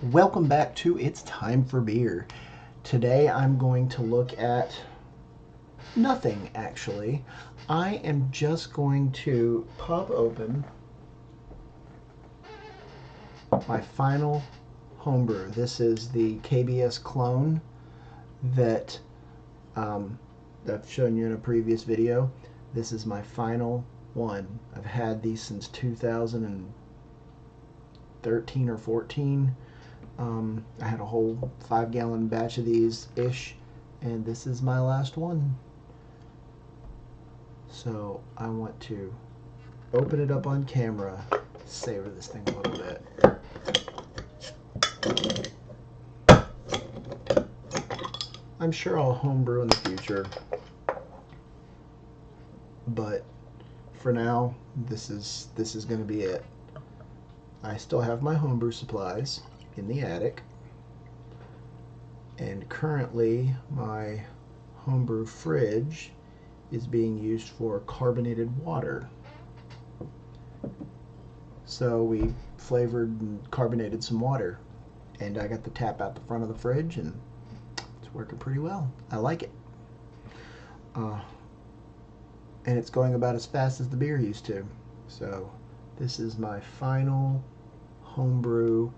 Welcome back to It's Time for Beer. Today I'm going to look at nothing actually. I am just going to pop open my final homebrew. This is the KBS Clone that I've shown you in a previous video. This is my final one. I've had these since 2013 or 14. I had a whole 5-gallon batch of these ish, and this is my last one. So I want to open it up on camera, savor this thing a little bit. I'm sure I'll homebrew in the future, but for now, this is going to be it. I still have my homebrew supplies in the attic, and currently my homebrew fridge is being used for carbonated water. So we flavored and carbonated some water, and I got the tap out the front of the fridge, and it's working pretty well. I like it. And it's going about as fast as the beer used to. So this is my final homebrew.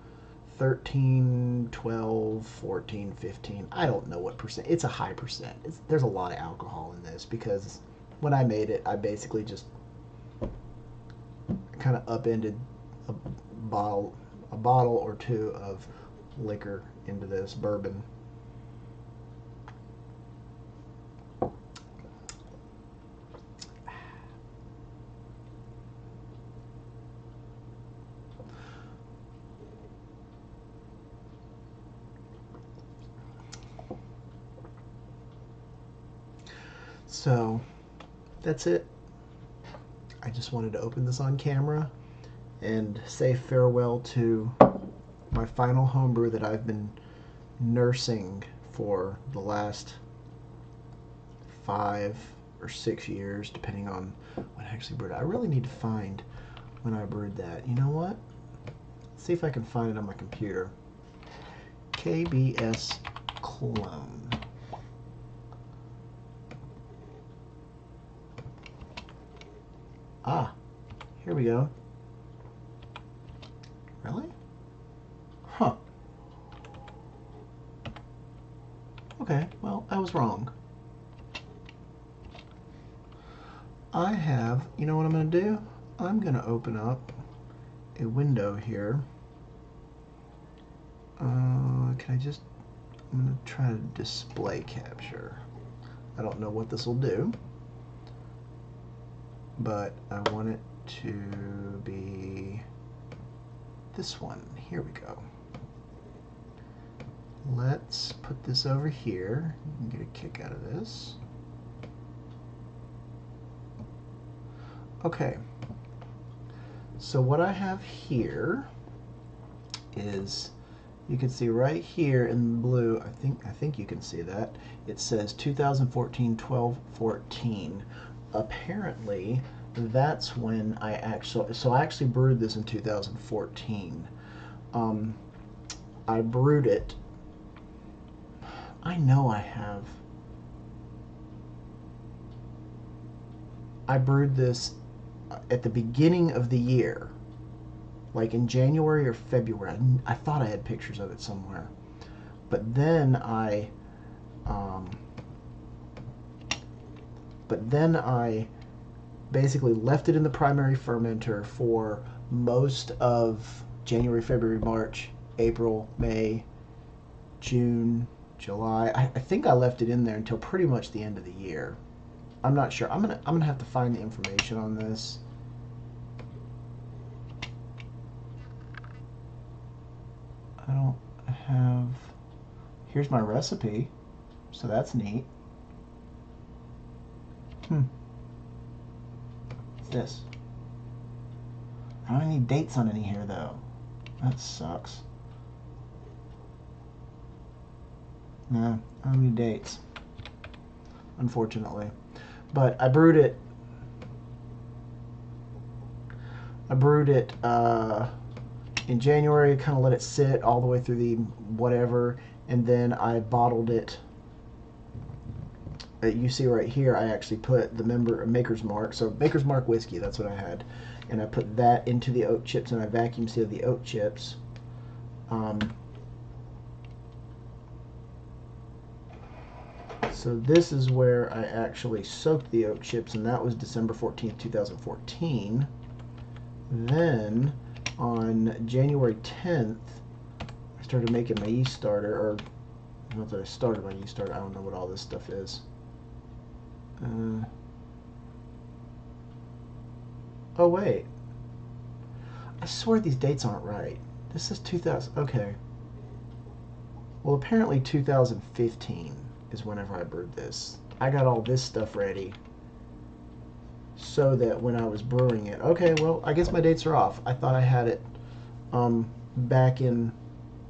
13, 12, 14, 15. I don't know what percent. It's a high percent. There's a lot of alcohol in this because when I made it, I basically just kind of upended a bottle or two of liquor into this bourbon. So that's it. I just wanted to open this on camera and say farewell to my final homebrew that I've been nursing for the last 5 or 6 years, depending on when I actually brewed it. I really need to find when I brewed that. You know what? Let's see if I can find it on my computer. KBS Clone. Ah, here we go. Really? Huh. Okay, well, I was wrong. I have, you know what I'm going to do? I'm going to open up a window here. I'm going to try to display capture. I don't know what this will do, but I want it to be this one. Here we go. Let's put this over here. You can get a kick out of this. Okay. So what I have here is, you can see right here in blue, I think you can see that. It says 2014-12-14. Apparently, that's when I actually brewed this in 2014. I brewed it. I know I have. I brewed this at the beginning of the year, like in January or February. I thought I had pictures of it somewhere, but then I basically left it in the primary fermenter for most of January, February, March, April, May, June, July. I think I left it in there until pretty much the end of the year. I'm not sure. I'm gonna have to find the information on this. I don't have. Here's my recipe, so that's neat. What's this? I don't have any dates on any here though. That sucks. No, I don't have any dates, unfortunately. But I brewed it in January, kind of let it sit all the way through the whatever, and then I bottled it. You see right here, I actually put the Maker's Mark. So Maker's Mark whiskey, that's what I had. And I put that into the oat chips, and I vacuum sealed the oat chips. So this is where I actually soaked the oat chips, and that was December 14th, 2014. Then on January 10th, I started making my yeast starter, or not that I started my yeast starter, I don't know what all this stuff is. Oh wait, I swear these dates aren't right. This is 2000, okay. Well, apparently 2015 is whenever I brewed this. I got all this stuff ready so that when I was brewing it, okay, well, I guess my dates are off. I thought I had it back in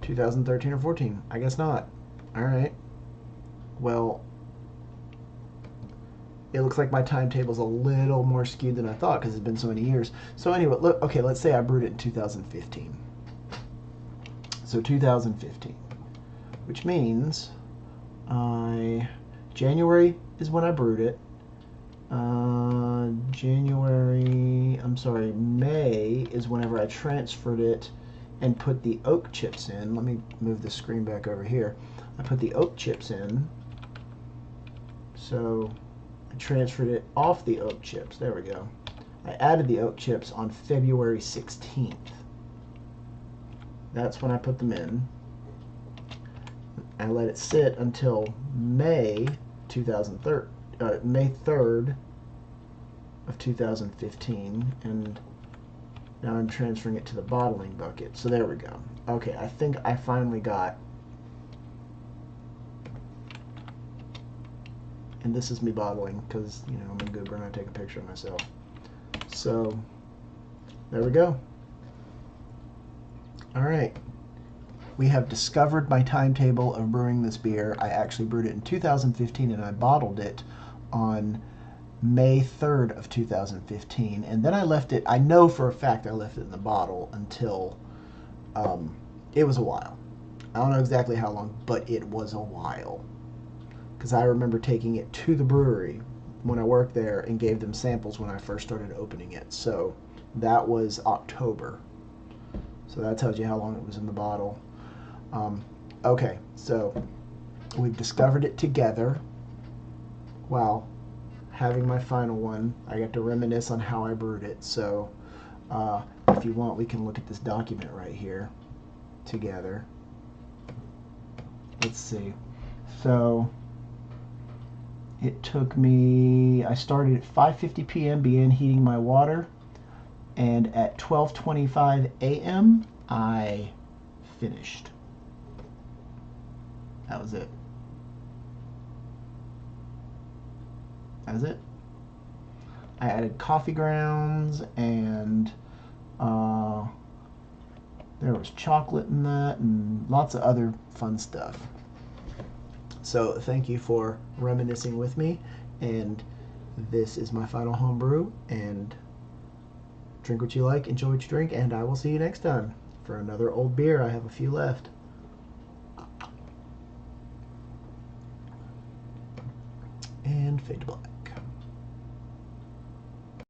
2013 or 14. I guess not. All right. Well, it looks like my timetable's a little more skewed than I thought because it's been so many years. So anyway, look, okay, let's say I brewed it in 2015. So 2015, which means January is when I brewed it. May is whenever I transferred it and put the oak chips in. Let me move the screen back over here. I put the oak chips in. So I transferred it off the oak chips. There we go. I added the oak chips on February 16th. That's when I put them in. I let it sit until May 3rd of 2015, and now I'm transferring it to the bottling bucket. So there we go. Okay, I think I finally got, and this is me bottling because, you know, I'm a goober and I take a picture of myself. So there we go. All right. We have discovered my timetable of brewing this beer. I actually brewed it in 2015 and I bottled it on May 3rd of 2015. And then I left it, I know for a fact I left it in the bottle until it was a while. I don't know exactly how long, but it was a while. Because I remember taking it to the brewery when I worked there and gave them samples when I first started opening it. So that was October. So that tells you how long it was in the bottle. Okay, so we've discovered it together. Wow. Having my final one, I got to reminisce on how I brewed it. So if you want, we can look at this document right here together. Let's see. So it took me, I started at 5:50 p.m., began heating my water, and at 12:25 a.m. I finished. That was it. That was it. I added coffee grounds, and there was chocolate in that and lots of other fun stuff. So thank you for reminiscing with me, and this is my final homebrew, and drink what you like, enjoy what you drink, and I will see you next time for another old beer. I have a few left. And fade to black.